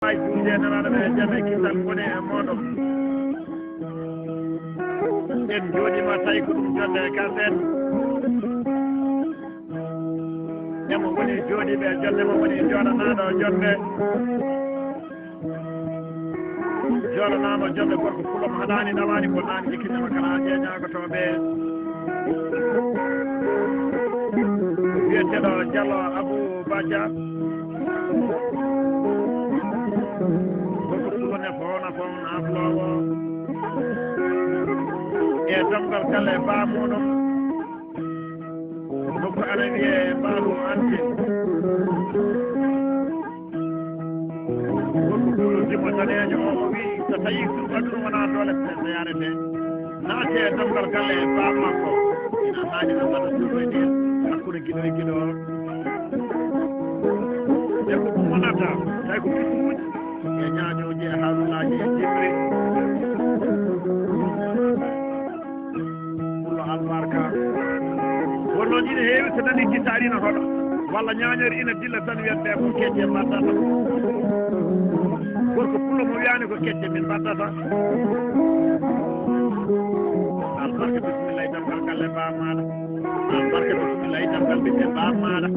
ay juude nanaɗo ɓe jaɓe kisal woni e moɗon en jooɗima tawi ko ɗum jonde kalɗen emo woni jooɗiɓe jonde mo woni joɗanaɗo jonde joɗanama jonde gorko fulom haɗani ɗawani bonnani jikkinema kala jeeñagotoɓe wiyeteɗo Diallo Abou Badia gorko fulone fowna fowna aflowo e damgal kala e bamuɗum nokku ana wiye Babou Ante gorko fulo jimmo danejo o wi so tawi ɗum wona dole so yarete naate e damgal kala e bam makko ina haani no mbaɗa suuɓede hakkude giɗo e giɗo e ko ɗum wonata tawi ko fituuji e ñaañoji e haalullaji e jimri pullo albarka wonno ina heewi so nani gittaɗi ina hoɗa walla ñaañori ina dilla tan wiyatɓe ko kecce mbaddata gorko pullo mo wiyani ko kecce min mbaddata albarka bisimilla e damgal galle bam maɗa albarka bisimilla e damgal ɓiɓɓe bam maɗa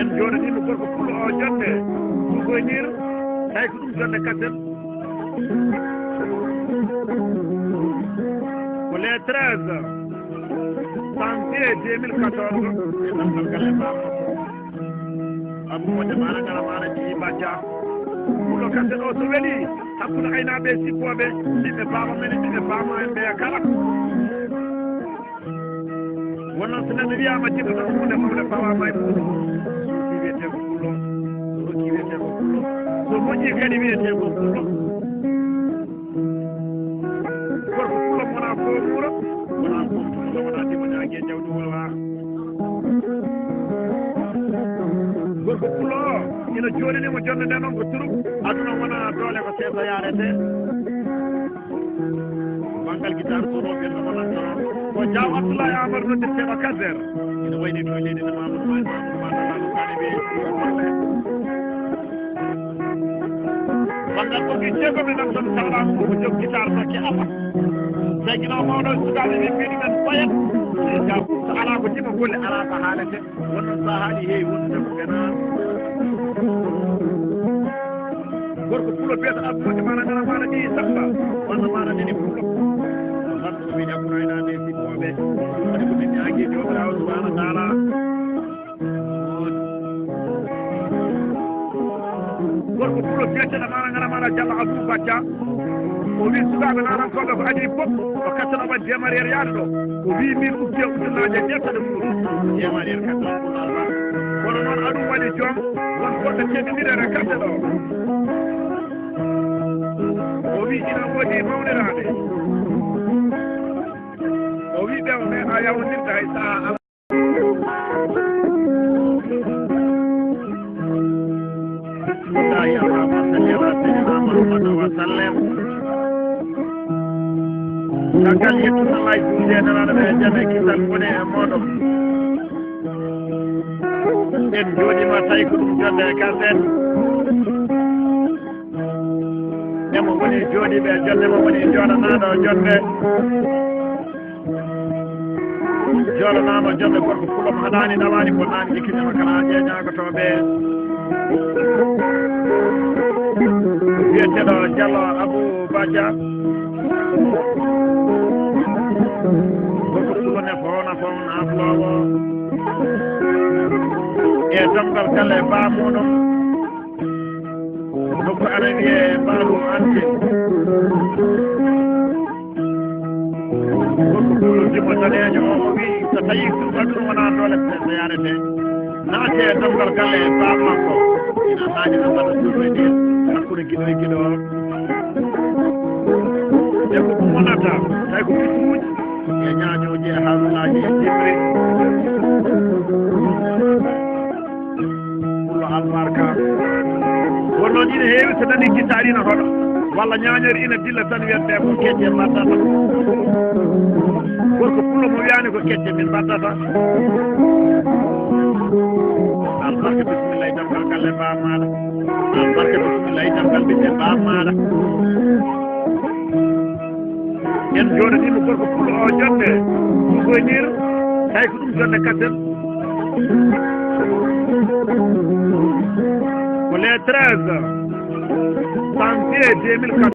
en joɗanima gorko pullo o jonde ɗugoynir tawi ko ɗum jonde kasen ko les 13 janvier 2014 e damgal galle bam aboumoƴe maɗa ngara maɗa jii Badia pullo kasen o so weeli hakkude aynaɓe sippoɓe ɗiɓe bama men ɗiɓe bama en ɓe kala wonnoon so neɗɗo wiyama jibbo tan hunde mawde fawama e muɗum suufi wiyete ko pullo so rokki wiyete ko pullo so moƴƴi kadi wiyete ko pullo gorko pullo wona fofuro wona foftuɗo wona dimoñague e jawdi wolwa gorko pullo o ina joɗinimo jonde nde noon ko turum aduna wona doole ko seeɗa yarete banggal guitare soroɓe no wonatno ko Diaw Abdoulaye Amadou nodde seeɗa kader ina wayni ɗo leydi no mamadou madalalu kane ɓe banggal ɓogi jeegoɓe nan tan sawɗama ko jog guitare sakke afa sagino mawɗo sukaɓe ɓe mbiɗi men ɓoyat Diaw so ala ko jima golle ala ko haalete wonnoon sa haali heewi wondude ko ɓenani gorko pullo biyata abboje maɗa ngara maɗa ɗi samba walla maɗa nani pullo lamɗo ɓe ñakkoraynade sippoɓe waɗi ko min ñaagui jomirawo subahana taala gorko pullo biyeteɗa maɗa ngara maɗa Diallo Abou Badia o wi sukaɓe nanankoɓe ko adi fof o kattanoɓa démarriére yaade ɗo o wi min ubbe ujunnaje ƴettade muɗum démarriére kattano ɗum alba kono noon aɗum waɗi joom won goɗɗo temedire katte ɗo o wi ina woodi mawnirade o wi ɓe me a yawdirde hay saha ala allahuma salli ala sayyidina Muhammad wa sallam caggal yettuɗallah juude nanaɗo ɓe jaɓe kisal woni e moɗon en jooɗima tawi ko ɗum jonde kalɗen emo woni jooɗiɓe jonde mo woni joɗanaɗo jonde joɗanama jonde gorko fulom haɗani ɗawani bonnani jikkinema kala jeeñagotoɓe wiyeteɗo Diallo Abou Badia gorko fulone fowna fowna aflowo e damgal kala e bamuɗum nokku ana wiye Babou Ante gorko fulo jimmo danejo o wi so tawi ɗum wona dole so yarete naate e damgal kala e bam makko ina haani no mbaɗa suuɓede hakkude giɗo e giɗo e ko ɗum wonata tawi ko fituuji e ñaañoji e haalullaji e jimri pullo albarka wonnoon ina heewi so nani guitare ina hoɗa walla ñaañori ina dilla tan wiyatɓe ko kecce mbaddata gorko pullo mo wiyani ko kecce min mbaddata albarka bisimillahi damgal galle ba maɗa albarka bisimillahi damgal ɓiɓɓe ba maɗa en joɗanima gorko pullo o jonde ɗugoynir tawi ko ɗum jonde kasen ko les 13 janvier 2004